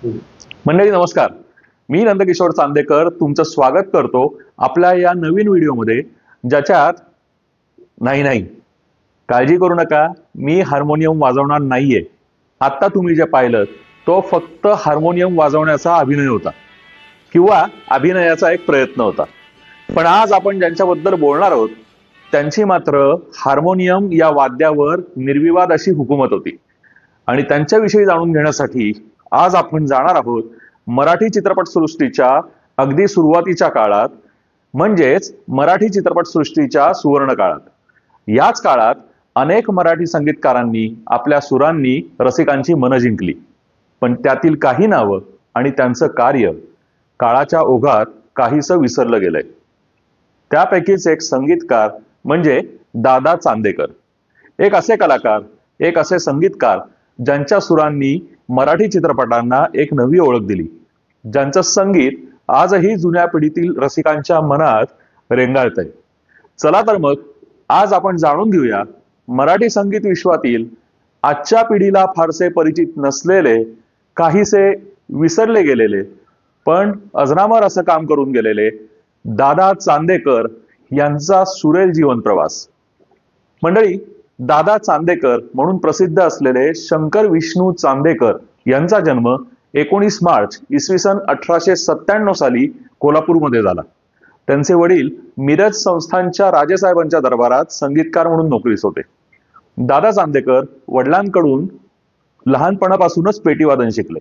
मंडळी नमस्कार. मी नंदकिशोर चांदेकर तुमचं स्वागत करतो आपल्या या नवीन व्हिडिओमध्ये, ज्याच्यात नाही काळजी करू नका, मी हार्मोनियम वाजवणार नाहीये. आता तुम्ही जे पाहिलं तो फक्त हार्मोनियम वाजवण्याचा अभिनय होता किंवा अभिनयाचा एक प्रयत्न होता. पण आज आपण ज्यांच्याबद्दल बोलणार आहोत त्यांची मात्र हार्मोनियम या वाद्यावर निर्विवाद अशी हुकूमत होती. आणि त्यांच्याविषयी जाणून घेण्यासाठी आज आपण जाणार आहोत मराठी चित्रपटसृष्टीच्या अगदी सुरुवातीच्या काळात, म्हणजेच मराठी चित्रपटसृष्टीच्या सुवर्ण काळात. याच काळात अनेक मराठी संगीतकारांनी आपल्या सुरांनी रसिकांची मनं जिंकली. पण त्यातील काही नावं आणि त्यांचं कार्य काळाच्या ओघात काहीसं विसरलं गेलंय. त्यापैकीच एक संगीतकार म्हणजे दादा चांदेकर. एक असे कलाकार, एक असे संगीतकार ज्यांच्या सुरांनी मराठी चित्रपटांना एक नवी ओळख दिली, ज्यांचं संगीत आजही जुन्या पिढीतील रसिकांच्या मनात रेंगाळतंय. चला तर मग आज आपण जाणून घेऊया मराठी संगीत विश्वातील आजच्या पिढीला फारसे परिचित नसलेले, काहीसे विसरले गेलेले, पण अजरामर असं काम करून गेलेले दादा चांदेकर यांचा सुरेल जीवन प्रवास. मंडळी, दादा चांदेकर म्हणून प्रसिद्ध असलेले शंकर विष्णू चांदेकर यांचा जन्म 19 मार्च इसवी सन 1897 साली कोल्हापूरमध्ये झाला. त्यांचे वडील मिरज संस्थानच्या राजेसाहेबांच्या दरबारात संगीतकार म्हणून नोकरीस होते. दादा चांदेकर वडिलांकडून लहानपणापासूनच पेटीवादन शिकले.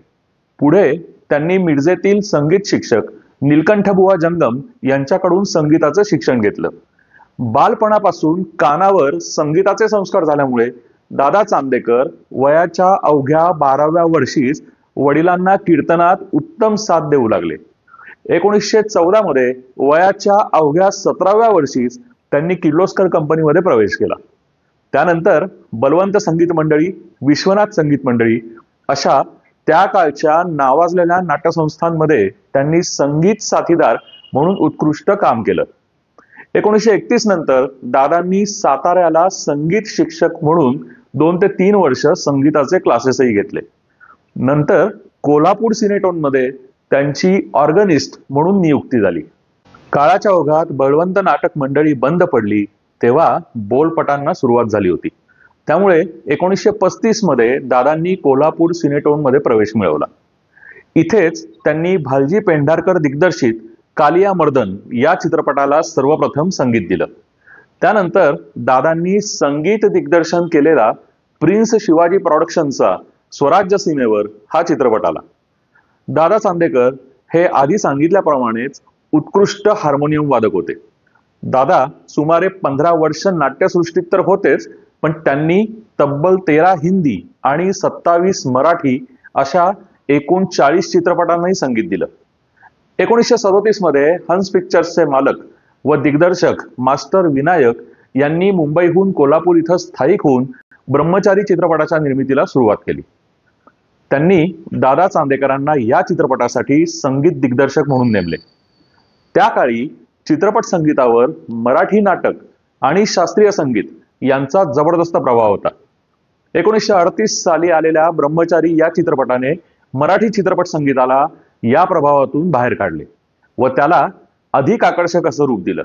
पुढे त्यांनी मिरजेतील संगीत शिक्षक नीलकंठबुवा जंगम यांच्याकडून संगीताचं शिक्षण घेतलं. बालपणापासून कानावर संगीताचे संस्कार झाल्यामुळे दादा चांदेकर वयाच्या अवघ्या 12व्या वर्षीच वडिलांना कीर्तनात उत्तम साथ देऊ लागले. 1914 मध्ये वयाच्या अवघ्या 17व्या वर्षीच त्यांनी किर्लोस्कर कंपनीमध्ये प्रवेश केला. त्यानंतर बलवंत संगीत मंडळी, विश्वनाथ संगीत मंडळी अशा त्या काळच्या नावाजलेल्या नाट्यसंस्थांमध्ये त्यांनी संगीत साथीदार म्हणून उत्कृष्ट काम केलं. 1931 नंतर दादांनी साताऱ्याला संगीत शिक्षक म्हणून 2 ते 3 वर्ष संगीताचे क्लासेसही घेतले. नंतर कोल्हापूर सिनेटोन मध्ये त्यांची ऑर्गनिस्ट म्हणून नियुक्ती झाली. काळाच्या ओघात बळवंत नाटक मंडळी बंद पडली तेव्हा बोलपटांना सुरुवात झाली होती. त्यामुळे 1935 मध्ये दादांनी कोल्हापूर सिनेटोन मध्ये प्रवेश मिळवला. इथेच त्यांनी भालजी पेंढारकर दिग्दर्शित कालिया मर्दन या चित्रपटाला सर्वप्रथम संगीत दिलं. त्यानंतर दादांनी संगीत दिग्दर्शन केलेला प्रिन्स शिवाजी प्रोडक्शनचा स्वराज्य सीमेवर हा चित्रपट आला. दादा चांदेकर हे आधी सांगितल्याप्रमाणेच उत्कृष्ट हार्मोनियम वादक होते. दादा सुमारे 15 वर्ष नाट्यसृष्टीत तर होतेच, पण त्यांनी तब्बल 13 हिंदी आणि 27 मराठी अशा एकूण 40 चित्रपटांनाही संगीत दिलं. 1937 मध्ये हंस पिक्चर्सचे मालक व दिग्दर्शक मास्टर विनायक यांनी मुंबईहून कोल्हापूर इथं स्थायिक होऊन ब्रह्मचारी चित्रपटाच्या निर्मितीला सुरुवात केली. त्यांनी दादा चांदेकरांना या चित्रपटासाठी संगीत दिग्दर्शक म्हणून नेमले. त्या काळी चित्रपट संगीतावर मराठी नाटक आणि शास्त्रीय संगीत यांचा जबरदस्त प्रभाव होता. 1938 साली आलेल्या ब्रह्मचारी या चित्रपटाने मराठी चित्रपट संगीताला या प्रभावातून बाहेर काढले व त्याला अधिक आकर्षक असं रूप दिलं.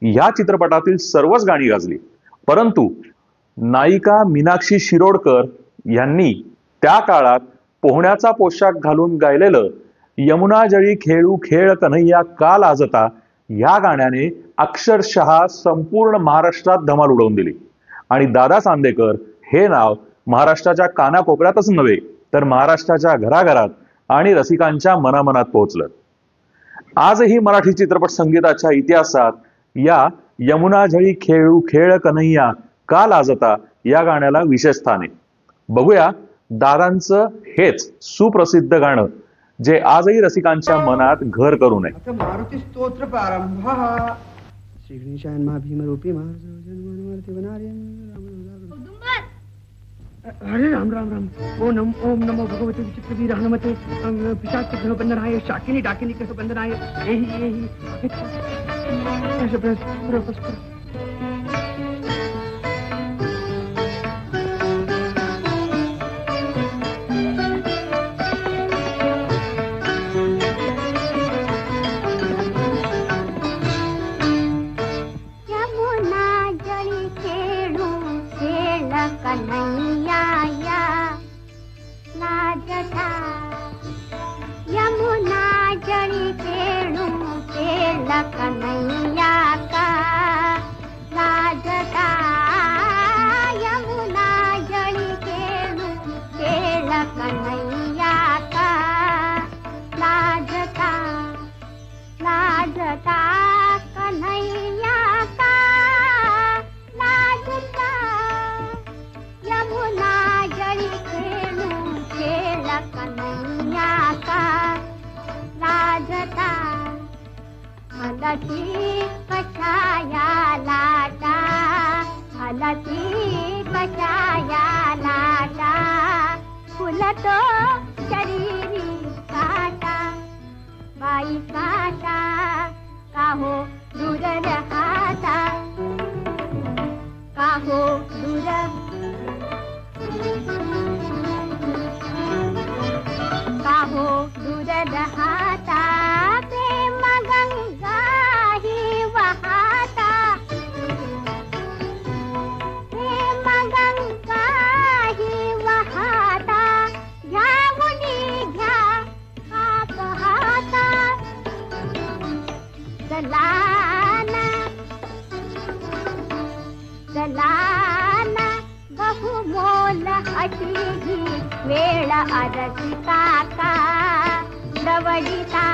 या चित्रपटातील सर्वच गाणी गाजली, परंतु नायिका मीनाक्षी शिरोडकर यांनी त्या काळात पोहण्याचा पोशाख घालून गायलेलं यमुना जळी खेळू खेळ कन्हैया का लाजता या गाण्याने अक्षरशः संपूर्ण महाराष्ट्रात धमाल उडवून दिली. आणि दादा चांदेकर हे नाव महाराष्ट्राच्या कानाकोपऱ्यातच नव्हे तर महाराष्ट्राच्या घराघरात आणि रसिकांच्या मनामनात पोहोचलं. आजही मराठी चित्रपट संगीताच्या इतिहासात या यमुना झळी खेळू खेळ कन्हैया का लाजता या गाण्याला विशेष स्थान आहे. बघूया दादांचं हेच सुप्रसिद्ध गाणं जे आजही रसिकांच्या मनात घर करू नये. मारुती स्तोत्र प्रारंभ. श्री गणेशायन मा भीमरूपी हरे राम राम राम. ओम नमो भगवते विचित्रवीर हनुमते पिशाच ग्रहबंधनाय शाकिनी डाकिनी ग्रहबंधनाय एहि एहि हलती कशाया लाटा, हलती कशाया लाटा, फुलतो शरीरी काटा, बाई काटा काहो दूर राहता, काहो दूर, काहो दूर राहता, प्रेम गंगा ही वाहता, प्रेम गंगा ही वाहता, घ्या मुनी घ्या हा पाहता, चलाना चलाना बहुमोल अशी ही वेळ अरसिता का दवडिता,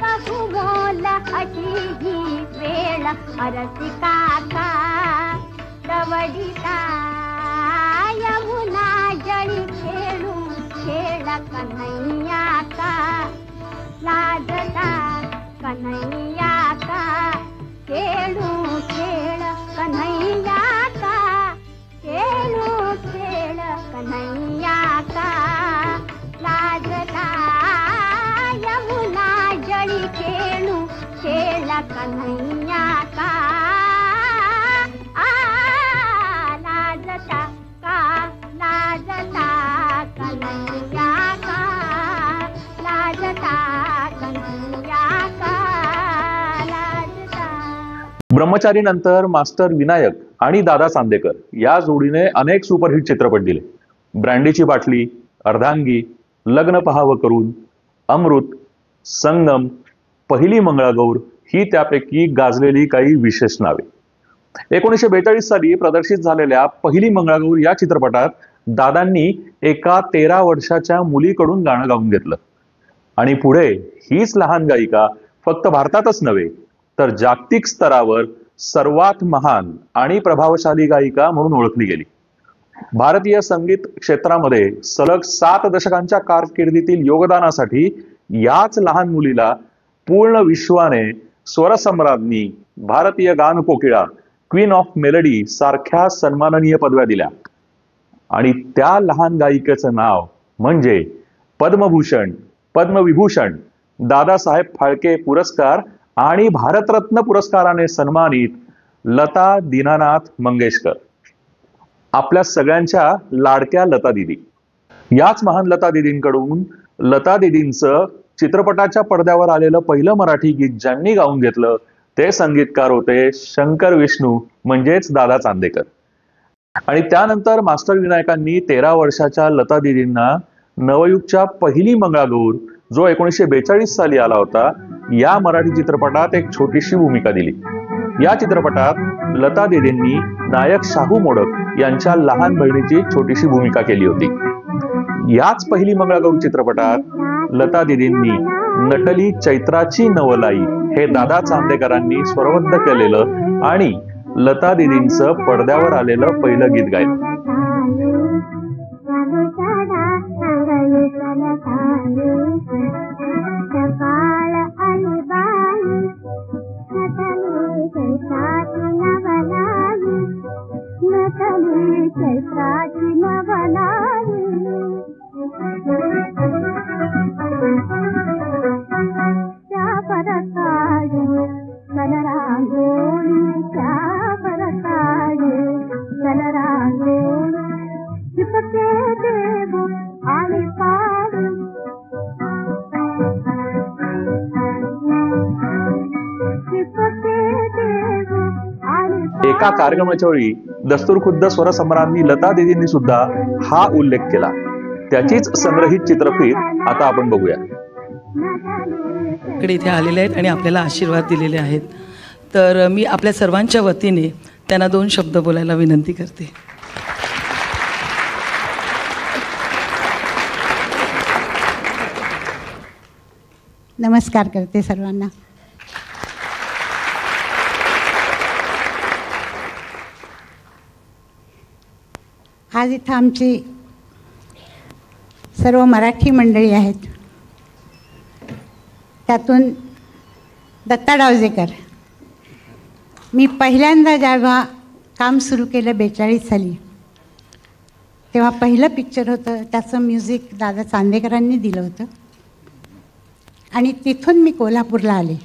बहुमोल अशी ही वेळ अरसिता का दवडिता, यमुना जळी खेळू खेळ कन्हैया का लाजता, कन्हैया का खेळू खेळ कन्हैया का, खेळू खेळ कन्हैया का लाजता, यमुना जळी खेळू खेळ कन्हैया का, लाजता का लाजता कन्हैया का, लाजता कन्हैया का लाजता. ब्रह्मचारी नंतर मास्टर विनायक आणि दादा चांदेकर या जोडीने अनेक सुपरहिट चित्रपट दिले. ब्रँडीची बाटली, अर्धांगी, लग्न पहावं करून, अमृत, संगम, पहिली मंगळागौर ही त्यापैकी गाजलेली काही विशेष नावे. 1942 साली प्रदर्शित झालेल्या पहिली मंगळागौर या चित्रपटात दादांनी एका 13 वर्षाच्या मुलीकडून गाणं गाऊन घेतलं आणि पुढे हीच लहान गायिका फक्त भारतातच नव्हे तर जागतिक स्तरावर सर्वात महान आणि प्रभावशाली गायिका म्हणून ओळखली गेली. भारतीय संगीत क्षेत्रामध्ये सलग 7 दशकांच्या कारकिर्दीतील योगदानासाठी याच लहान मुलीला पूर्ण विश्वाने स्वरसम्राज्ञी, भारतीय गान कोकिळा, क्वीन ऑफ मेलडी सारख्या सन्माननीय पदव्या दिल्या. आणि त्या लहान गायिकेचं नाव म्हणजे पद्मभूषण, पद्मविभूषण, दादासाहेब फाळके पुरस्कार आणि भारतरत्न पुरस्काराने सन्मानित लता दीनानाथ मंगेशकर. आपल्या सगळ्यांच्या लाडक्या लता दिदी. याच महान लता दिदींकडून लता दिदींचं चित्रपटाच्या पडद्यावर आलेलं पहिलं मराठी गीत ज्यांनी गाऊन घेतलं ते संगीतकार होते शंकर विष्णू म्हणजेच दादा चांदेकर. आणि त्यानंतर मास्टर विनायकांनी 13 वर्षाच्या लता दिदींना नवयुगच्या पहिली मंगळागौर जो 1942 साली आला होता या मराठी चित्रपटात एक छोटीशी भूमिका दिली. या चित्रपटात लता दिदींनी नायक शाहू मोडक यांच्या लहान बहिणीची छोटीशी भूमिका केली होती. याच पहिली मंगळागौर चित्रपटात लता दिदींनी नटली चैत्राची नवलाई हे दादा चांदेकरांनी स्वरबद्ध केलेलं आणि लता दिदींचं पडद्यावर आलेलं पहिलं गीत गायलं. एका कार्यक्रमाच्या वेळी दस्तूरखुद्द स्वरसम्राज्ञी लता दिदींनी सुद्धा हा उल्लेख केला. त्याचीच संग्रहित चित्रफित आता आपण बघूया. इथे आलेले आहेत आणि आपल्याला आशीर्वाद दिलेले आहेत. तर मी आपल्या सर्वांच्या वतीने त्यांना 2 शब्द बोलायला विनंती करते. नमस्कार करते सर्वांना. आज इथं आमची सर्व मराठी मंडळी आहेत. त्यातून दत्ता डावजेकर. मी पहिल्यांदा जेव्हा काम सुरू केलं 42 साली, तेव्हा पहिलं पिक्चर होतं, त्याचं म्युझिक दादा चांदेकरांनी दिलं होतं आणि तिथून मी कोल्हापूरला आले.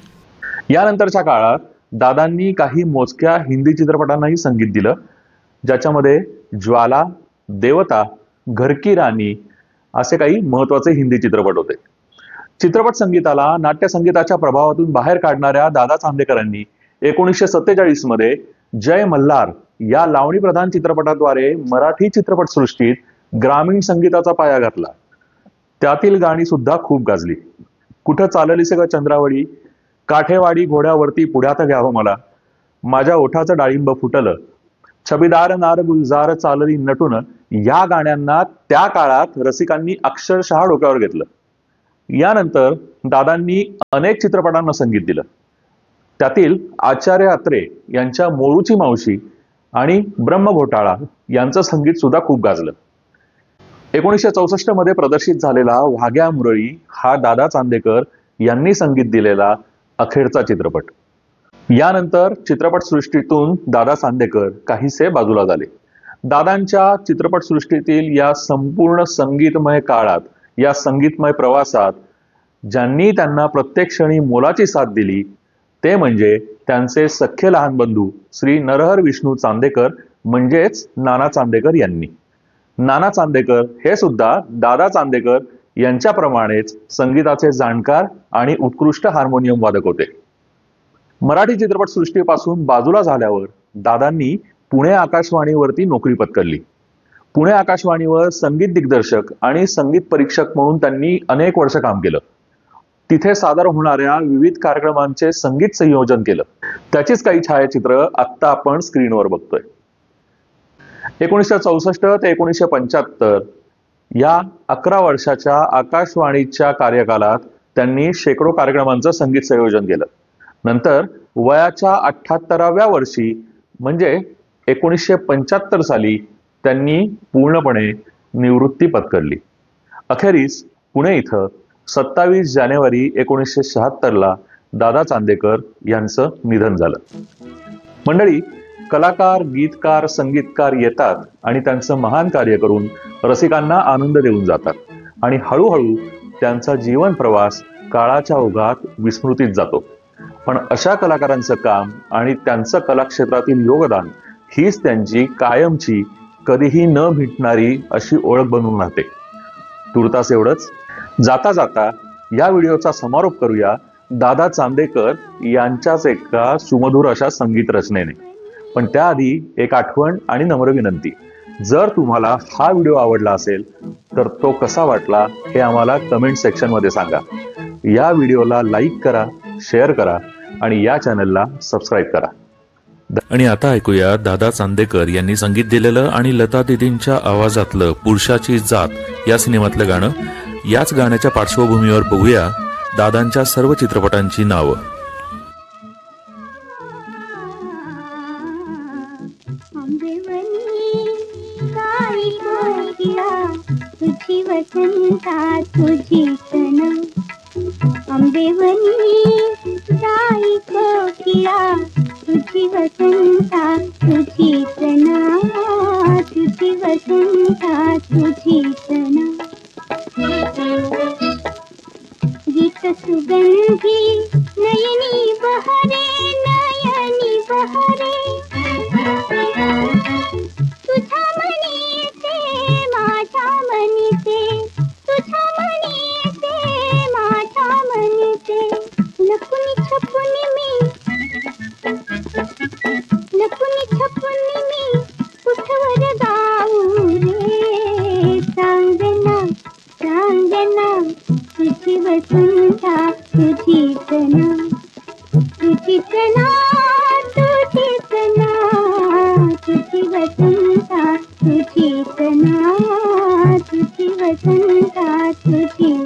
यानंतरच्या काळात दादांनी काही मोजक्या हिंदी चित्रपटांनाही संगीत दिलं, ज्याच्यामध्ये ज्वाला, देवता, घर की राणी असे काही महत्त्वाचे हिंदी चित्रपट होते. चित्रपट संगीताला नाट्यसंगीताच्या प्रभावातून बाहेर काढणाऱ्या दादा चांदेकरांनी 1947 मध्ये जय मल्हार या लावणी प्रधान चित्रपटाद्वारे मराठी चित्रपटसृष्टीत ग्रामीण संगीताचा पाया घातला. त्यातील गाणी सुद्धा खूप गाजली. कुठं चाललीस ग चंद्रावळी, काठेवाडी घोड्यावरती पुढ्यात घ्यावं मला, माझ्या ओठाचं डाळिंब फुटलं, छबीदार नार गुलजार चालली नटून या गाण्यांना त्या काळात रसिकांनी अक्षरशः डोक्यावर घेतलं. यानंतर दादांनी अनेक चित्रपटांना संगीत दिलं. त्यातील आचार्य अत्रे यांच्या मोरूची मावशी आणि ब्रह्म घोटाळा यांचं संगीत सुद्धा खूप गाजलं. 1964 मध्ये प्रदर्शित झालेला वाघ्या मुरळी हा दादा चांदेकर यांनी संगीत दिलेला अखेरचा चित्रपट. यानंतर चित्रपटसृष्टीतून दादा चांदेकर काहीसे बाजूला झाले. दादांच्या चित्रपटसृष्टीतील या संपूर्ण संगीतमय काळात, या संगीतमय प्रवासात ज्यांनी त्यांना प्रत्येक क्षणी मोलाची साथ दिली ते म्हणजे त्यांचे सख्खे लहान बंधू श्री नरहर विष्णू चांदेकर म्हणजेच नाना चांदेकर यांनी. नाना चांदेकर हे सुद्धा दादा चांदेकर यांच्याप्रमाणेच संगीताचे जाणकार आणि उत्कृष्ट हार्मोनियम वादक होते. मराठी चित्रपटसृष्टीपासून बाजूला झाल्यावर दादांनी पुणे आकाशवाणीवरती नोकरी पत्करली. पुणे आकाशवाणीवर संगीत दिग्दर्शक आणि संगीत परीक्षक म्हणून त्यांनी अनेक वर्ष काम केलं. तिथे सादर होणाऱ्या विविध कार्यक्रमांचे संगीत संयोजन केलं. त्याचीच काही छायाचित्र आत्ता आपण स्क्रीनवर बघतोय. 1964 ते 1975 या 11 वर्षाच्या आकाशवाणीच्या कार्यकालात त्यांनी शेकडो कार्यक्रमांचं संगीत संयोजन केलं. नंतर वयाच्या 78व्या वर्षी म्हणजे 1975 साली त्यांनी पूर्णपणे निवृत्ती पत्करली. अखेरीस पुणे इथं 27 जानेवारी 1976 दादा चांदेकर यांचं निधन झालं. मंडळी, कलाकार, गीतकार, संगीतकार येतात आणि त्यांचं महान कार्य करून रसिकांना आनंद देऊन जातात आणि हळूहळू त्यांचा जीवन प्रवास काळाच्या ओघात विस्मृतीत जातो. पण अशा कलाकारांचं काम आणि त्यांचं कलाक्षेत्रातील योगदान हीच त्यांची कायमची, कधीही न भेटणारी अशी ओळख बनून राहते. तुर्तास एवढंच. जाता जाता या व्हिडिओचा समारोप करूया दादा चांदेकर यांच्याच एका सुमधुर अशा संगीत रचनेने. पण त्याआधी एक आठवण आणि नम्र विनंती. जर तुम्हाला हा व्हिडिओ आवडला असेल तर तो कसा वाटला हे आम्हाला कमेंट सेक्शन मध्ये सांगा. या व्हिडिओला लाईक करा, शेअर करा आणि या चॅनलला सबस्क्राईब करा. आणि आता ऐकूया दादा चांदेकर यांनी संगीत दिलेलं आणि लता दीदींच्या आवाजातलं पुरुषाची जात या सिनेमातलं गाणं. याच गाण्याच्या पार्श्वभूमीवर बघूया दादांच्या सर्व चित्रपटांची नावं. तुझी वसंता तुझी सण, आंबेवनी जाई कोकिळा, तुझी वसंता तुझी सण, तुझी वसंता तुझी सण. गीत सुगंधी नयनी बहरे, नयनी बहरे, तुझ्या मनीचे माझ्या मनीचे, तुझ्या मनीचे माझ्या मनीचे. लपून छपून मी, लपून छपून मी कुठवर गाऊ रे. चांदना चांदना तुझी वसंता तुझी सण, तुझी सण, तुझी सण, तुझी वसंता तुझी सण, तुझी वसंता तुझी